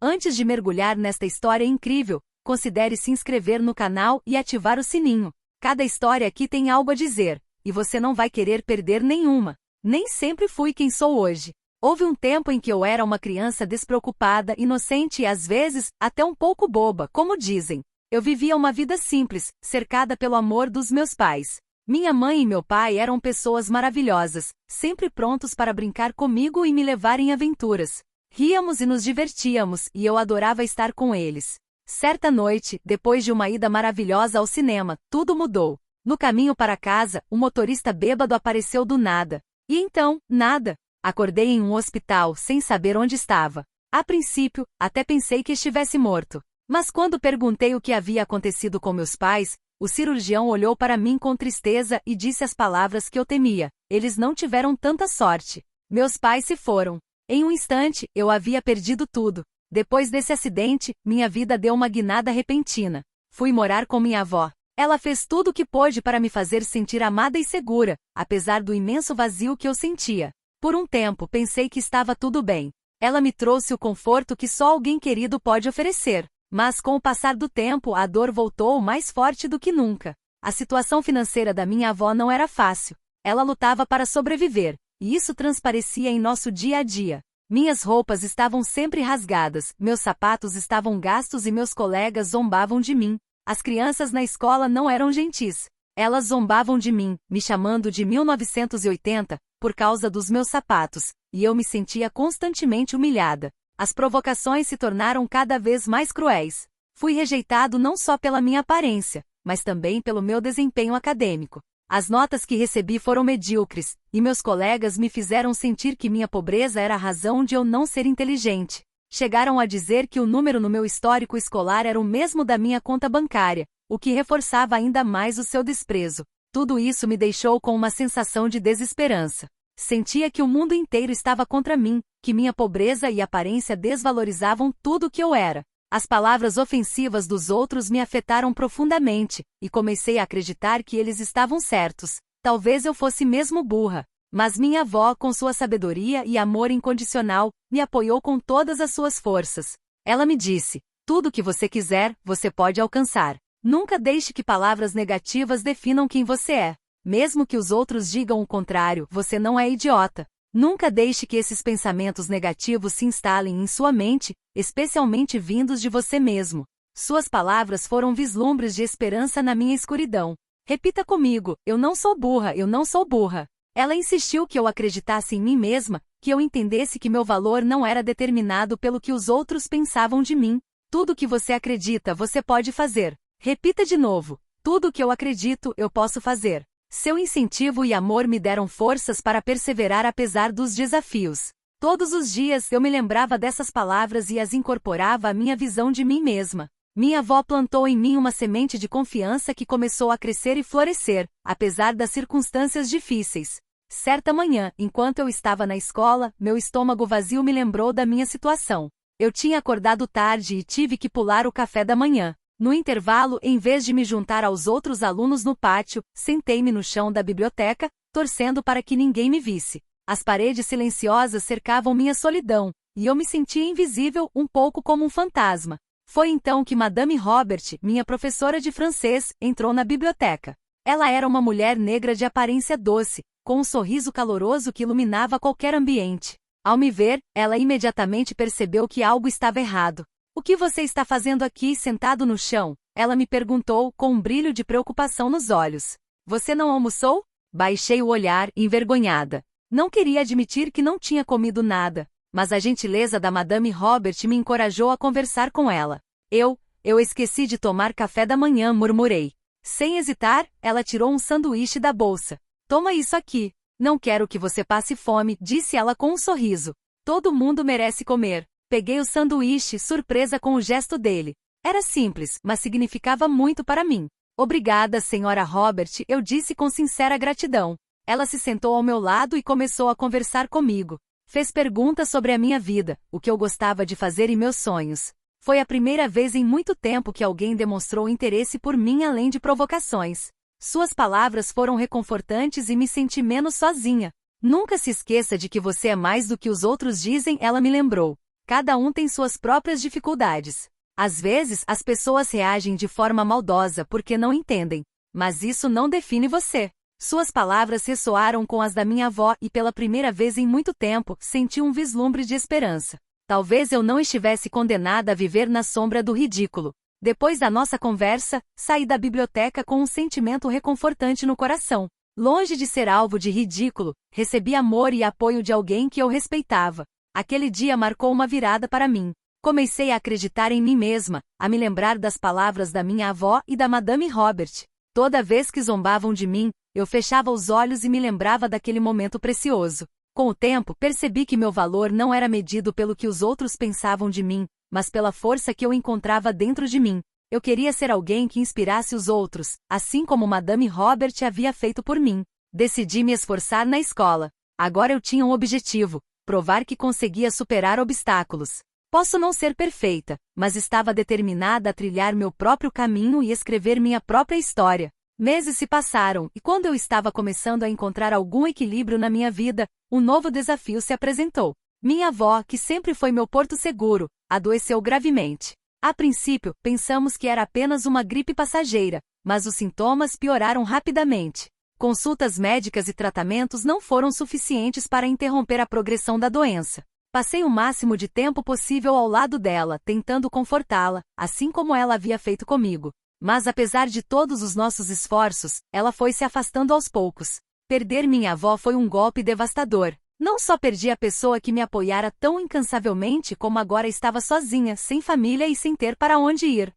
Antes de mergulhar nesta história incrível, considere se inscrever no canal e ativar o sininho. Cada história aqui tem algo a dizer, e você não vai querer perder nenhuma. Nem sempre fui quem sou hoje. Houve um tempo em que eu era uma criança despreocupada, inocente e às vezes, até um pouco boba, como dizem. Eu vivia uma vida simples, cercada pelo amor dos meus pais. Minha mãe e meu pai eram pessoas maravilhosas, sempre prontos para brincar comigo e me levar em aventuras. Ríamos e nos divertíamos, e eu adorava estar com eles. Certa noite, depois de uma ida maravilhosa ao cinema, tudo mudou. No caminho para casa, o motorista bêbado apareceu do nada. E então, nada. Acordei em um hospital, sem saber onde estava. A princípio, até pensei que estivesse morto. Mas quando perguntei o que havia acontecido com meus pais, o cirurgião olhou para mim com tristeza e disse as palavras que eu temia. Eles não tiveram tanta sorte. Meus pais se foram. Em um instante, eu havia perdido tudo. Depois desse acidente, minha vida deu uma guinada repentina. Fui morar com minha avó. Ela fez tudo o que pôde para me fazer sentir amada e segura, apesar do imenso vazio que eu sentia. Por um tempo, pensei que estava tudo bem. Ela me trouxe o conforto que só alguém querido pode oferecer. Mas com o passar do tempo, a dor voltou mais forte do que nunca. A situação financeira da minha avó não era fácil. Ela lutava para sobreviver, e isso transparecia em nosso dia a dia. Minhas roupas estavam sempre rasgadas, meus sapatos estavam gastos e meus colegas zombavam de mim. As crianças na escola não eram gentis. Elas zombavam de mim, me chamando de 1980, por causa dos meus sapatos, e eu me sentia constantemente humilhada. As provocações se tornaram cada vez mais cruéis. Fui rejeitado não só pela minha aparência, mas também pelo meu desempenho acadêmico. As notas que recebi foram medíocres, e meus colegas me fizeram sentir que minha pobreza era a razão de eu não ser inteligente. Chegaram a dizer que o número no meu histórico escolar era o mesmo da minha conta bancária, o que reforçava ainda mais o seu desprezo. Tudo isso me deixou com uma sensação de desesperança. Sentia que o mundo inteiro estava contra mim, que minha pobreza e aparência desvalorizavam tudo o que eu era. As palavras ofensivas dos outros me afetaram profundamente, e comecei a acreditar que eles estavam certos. Talvez eu fosse mesmo burra. Mas minha avó, com sua sabedoria e amor incondicional, me apoiou com todas as suas forças. Ela me disse: tudo o que você quiser, você pode alcançar. Nunca deixe que palavras negativas definam quem você é. Mesmo que os outros digam o contrário, você não é idiota. Nunca deixe que esses pensamentos negativos se instalem em sua mente, especialmente vindos de você mesmo. Suas palavras foram vislumbres de esperança na minha escuridão. Repita comigo: eu não sou burra, eu não sou burra. Ela insistiu que eu acreditasse em mim mesma, que eu entendesse que meu valor não era determinado pelo que os outros pensavam de mim. Tudo que você acredita, você pode fazer. Repita de novo: tudo o que eu acredito, eu posso fazer. Seu incentivo e amor me deram forças para perseverar apesar dos desafios. Todos os dias eu me lembrava dessas palavras e as incorporava à minha visão de mim mesma. Minha avó plantou em mim uma semente de confiança que começou a crescer e florescer, apesar das circunstâncias difíceis. Certa manhã, enquanto eu estava na escola, meu estômago vazio me lembrou da minha situação. Eu tinha acordado tarde e tive que pular o café da manhã. No intervalo, em vez de me juntar aos outros alunos no pátio, sentei-me no chão da biblioteca, torcendo para que ninguém me visse. As paredes silenciosas cercavam minha solidão, e eu me sentia invisível, um pouco como um fantasma. Foi então que Madame Robert, minha professora de francês, entrou na biblioteca. Ela era uma mulher negra de aparência doce, com um sorriso caloroso que iluminava qualquer ambiente. Ao me ver, ela imediatamente percebeu que algo estava errado. O que você está fazendo aqui, sentado no chão? Ela me perguntou, com um brilho de preocupação nos olhos. Você não almoçou? Baixei o olhar, envergonhada. Não queria admitir que não tinha comido nada, mas a gentileza da Madame Robert me encorajou a conversar com ela. Eu esqueci de tomar café da manhã, murmurei. Sem hesitar, ela tirou um sanduíche da bolsa. Toma isso aqui. Não quero que você passe fome, disse ela com um sorriso. Todo mundo merece comer. Peguei o sanduíche, surpresa com o gesto dele. Era simples, mas significava muito para mim. Obrigada, senhora Robert, eu disse com sincera gratidão. Ela se sentou ao meu lado e começou a conversar comigo. Fez perguntas sobre a minha vida, o que eu gostava de fazer e meus sonhos. Foi a primeira vez em muito tempo que alguém demonstrou interesse por mim além de provocações. Suas palavras foram reconfortantes e me senti menos sozinha. Nunca se esqueça de que você é mais do que os outros dizem, ela me lembrou. Cada um tem suas próprias dificuldades. Às vezes, as pessoas reagem de forma maldosa porque não entendem. Mas isso não define você. Suas palavras ressoaram com as da minha avó e pela primeira vez em muito tempo, senti um vislumbre de esperança. Talvez eu não estivesse condenada a viver na sombra do ridículo. Depois da nossa conversa, saí da biblioteca com um sentimento reconfortante no coração. Longe de ser alvo de ridículo, recebi amor e apoio de alguém que eu respeitava. Aquele dia marcou uma virada para mim. Comecei a acreditar em mim mesma, a me lembrar das palavras da minha avó e da Madame Robert. Toda vez que zombavam de mim, eu fechava os olhos e me lembrava daquele momento precioso. Com o tempo, percebi que meu valor não era medido pelo que os outros pensavam de mim, mas pela força que eu encontrava dentro de mim. Eu queria ser alguém que inspirasse os outros, assim como Madame Robert havia feito por mim. Decidi me esforçar na escola. Agora eu tinha um objetivo: provar que conseguia superar obstáculos. Posso não ser perfeita, mas estava determinada a trilhar meu próprio caminho e escrever minha própria história. Meses se passaram, e quando eu estava começando a encontrar algum equilíbrio na minha vida, um novo desafio se apresentou. Minha avó, que sempre foi meu porto seguro, adoeceu gravemente. A princípio, pensamos que era apenas uma gripe passageira, mas os sintomas pioraram rapidamente. Consultas médicas e tratamentos não foram suficientes para interromper a progressão da doença. Passei o máximo de tempo possível ao lado dela, tentando confortá-la, assim como ela havia feito comigo. Mas apesar de todos os nossos esforços, ela foi se afastando aos poucos. Perder minha avó foi um golpe devastador. Não só perdi a pessoa que me apoiara tão incansavelmente, como agora estava sozinha, sem família e sem ter para onde ir.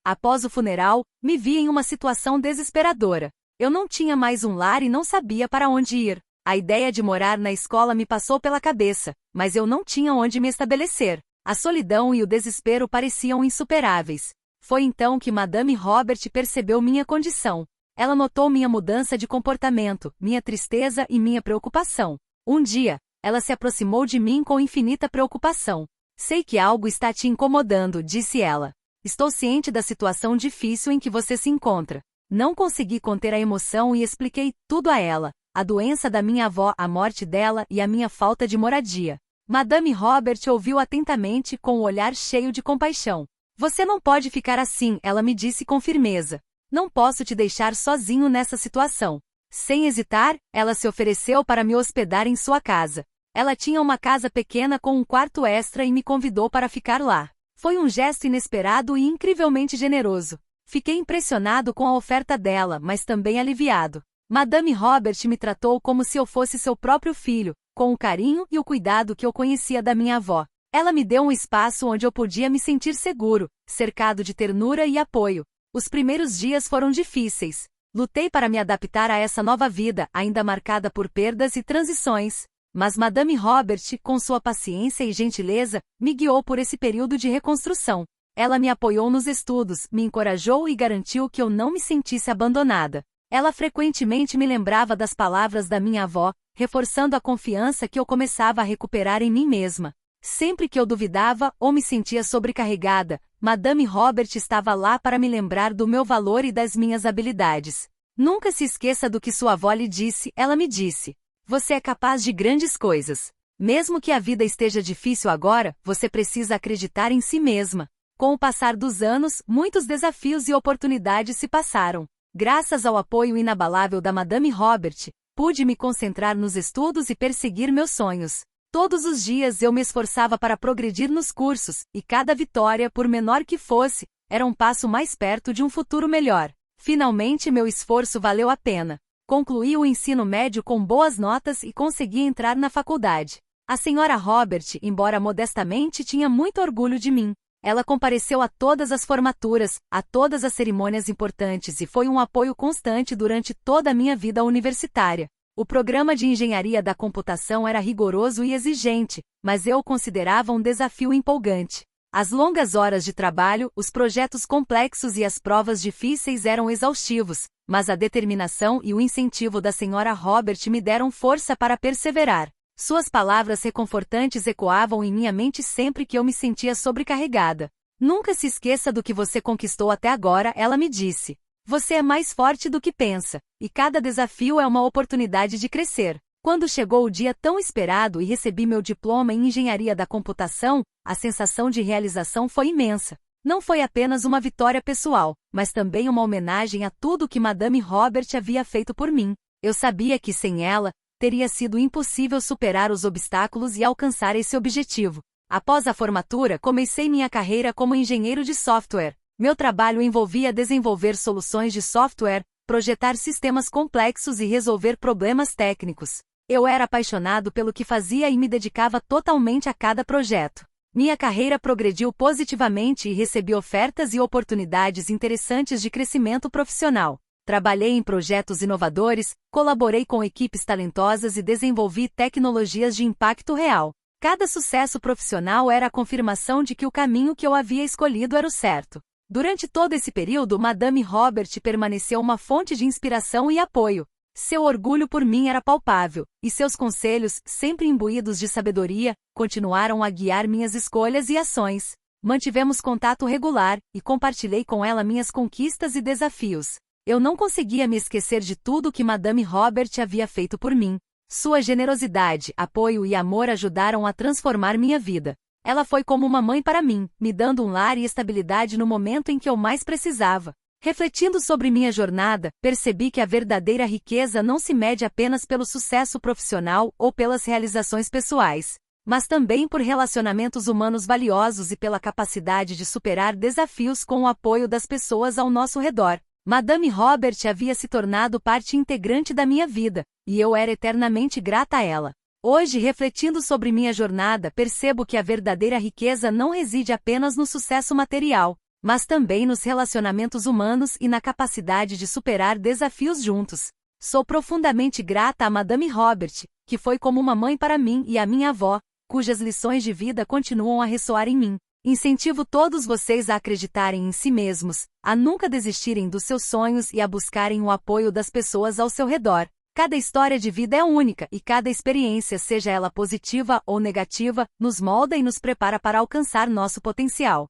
Após o funeral, me vi em uma situação desesperadora. Eu não tinha mais um lar e não sabia para onde ir. A ideia de morar na escola me passou pela cabeça, mas eu não tinha onde me estabelecer. A solidão e o desespero pareciam insuperáveis. Foi então que Madame Robert percebeu minha condição. Ela notou minha mudança de comportamento, minha tristeza e minha preocupação. Um dia, ela se aproximou de mim com infinita preocupação. Sei que algo está te incomodando, disse ela. Estou ciente da situação difícil em que você se encontra. Não consegui conter a emoção e expliquei tudo a ela. A doença da minha avó, a morte dela e a minha falta de moradia. Madame Robert ouviu atentamente com o olhar cheio de compaixão. Você não pode ficar assim, ela me disse com firmeza. Não posso te deixar sozinho nessa situação. Sem hesitar, ela se ofereceu para me hospedar em sua casa. Ela tinha uma casa pequena com um quarto extra e me convidou para ficar lá. Foi um gesto inesperado e incrivelmente generoso. Fiquei impressionado com a oferta dela, mas também aliviado. Madame Robert me tratou como se eu fosse seu próprio filho, com o carinho e o cuidado que eu conhecia da minha avó. Ela me deu um espaço onde eu podia me sentir seguro, cercado de ternura e apoio. Os primeiros dias foram difíceis. Lutei para me adaptar a essa nova vida, ainda marcada por perdas e transições. Mas Madame Robert, com sua paciência e gentileza, me guiou por esse período de reconstrução. Ela me apoiou nos estudos, me encorajou e garantiu que eu não me sentisse abandonada. Ela frequentemente me lembrava das palavras da minha avó, reforçando a confiança que eu começava a recuperar em mim mesma. Sempre que eu duvidava ou me sentia sobrecarregada, Madame Robert estava lá para me lembrar do meu valor e das minhas habilidades. Nunca se esqueça do que sua avó lhe disse, ela me disse. Você é capaz de grandes coisas. Mesmo que a vida esteja difícil agora, você precisa acreditar em si mesma. Com o passar dos anos, muitos desafios e oportunidades se passaram. Graças ao apoio inabalável da Madame Robert, pude me concentrar nos estudos e perseguir meus sonhos. Todos os dias eu me esforçava para progredir nos cursos, e cada vitória, por menor que fosse, era um passo mais perto de um futuro melhor. Finalmente meu esforço valeu a pena. Concluí o ensino médio com boas notas e consegui entrar na faculdade. A senhora Robert, embora modestamente, tinha muito orgulho de mim. Ela compareceu a todas as formaturas, a todas as cerimônias importantes e foi um apoio constante durante toda a minha vida universitária. O programa de engenharia da computação era rigoroso e exigente, mas eu o considerava um desafio empolgante. As longas horas de trabalho, os projetos complexos e as provas difíceis eram exaustivos, mas a determinação e o incentivo da senhora Robert me deram força para perseverar. Suas palavras reconfortantes ecoavam em minha mente sempre que eu me sentia sobrecarregada. Nunca se esqueça do que você conquistou até agora, ela me disse. Você é mais forte do que pensa, e cada desafio é uma oportunidade de crescer. Quando chegou o dia tão esperado e recebi meu diploma em Engenharia da Computação, a sensação de realização foi imensa. Não foi apenas uma vitória pessoal, mas também uma homenagem a tudo que Madame Robert havia feito por mim. Eu sabia que sem ela, teria sido impossível superar os obstáculos e alcançar esse objetivo. Após a formatura, comecei minha carreira como engenheiro de software. Meu trabalho envolvia desenvolver soluções de software, projetar sistemas complexos e resolver problemas técnicos. Eu era apaixonado pelo que fazia e me dedicava totalmente a cada projeto. Minha carreira progrediu positivamente e recebi ofertas e oportunidades interessantes de crescimento profissional. Trabalhei em projetos inovadores, colaborei com equipes talentosas e desenvolvi tecnologias de impacto real. Cada sucesso profissional era a confirmação de que o caminho que eu havia escolhido era o certo. Durante todo esse período, Madame Robert permaneceu uma fonte de inspiração e apoio. Seu orgulho por mim era palpável, e seus conselhos, sempre imbuídos de sabedoria, continuaram a guiar minhas escolhas e ações. Mantivemos contato regular, e compartilhei com ela minhas conquistas e desafios. Eu não conseguia me esquecer de tudo que Madame Robert havia feito por mim. Sua generosidade, apoio e amor ajudaram a transformar minha vida. Ela foi como uma mãe para mim, me dando um lar e estabilidade no momento em que eu mais precisava. Refletindo sobre minha jornada, percebi que a verdadeira riqueza não se mede apenas pelo sucesso profissional ou pelas realizações pessoais, mas também por relacionamentos humanos valiosos e pela capacidade de superar desafios com o apoio das pessoas ao nosso redor. Madame Robert havia se tornado parte integrante da minha vida, e eu era eternamente grata a ela. Hoje, refletindo sobre minha jornada, percebo que a verdadeira riqueza não reside apenas no sucesso material, mas também nos relacionamentos humanos e na capacidade de superar desafios juntos. Sou profundamente grata a Madame Robert, que foi como uma mãe para mim e a minha avó, cujas lições de vida continuam a ressoar em mim. Incentivo todos vocês a acreditarem em si mesmos, a nunca desistirem dos seus sonhos e a buscarem o apoio das pessoas ao seu redor. Cada história de vida é única e cada experiência, seja ela positiva ou negativa, nos molda e nos prepara para alcançar nosso potencial.